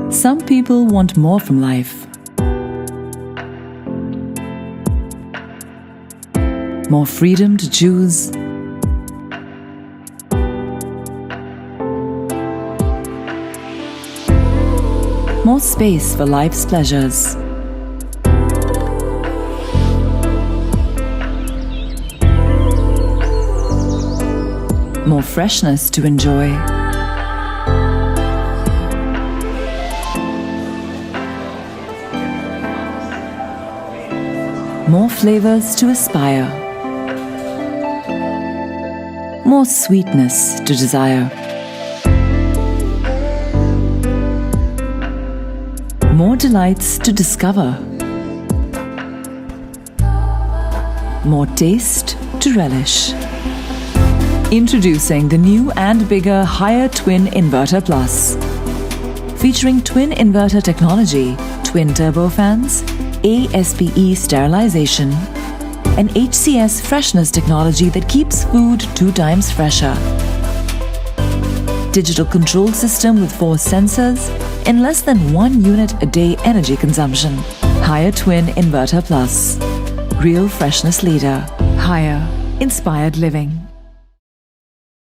Some people want more from life. More freedom to choose. More space for life's pleasures. More freshness to enjoy. More flavors to aspire. More sweetness to desire. More delights to discover. More taste to relish. Introducing the new and bigger Higher Twin Inverter Plus. Featuring twin inverter technology, twin turbofans, ASPE sterilization, and HCS freshness technology that keeps food 2 times fresher. Digital control system with 4 sensors in less than 1 unit a day energy consumption. Higher Twin Inverter Plus. Real freshness leader. Higher. Inspired living.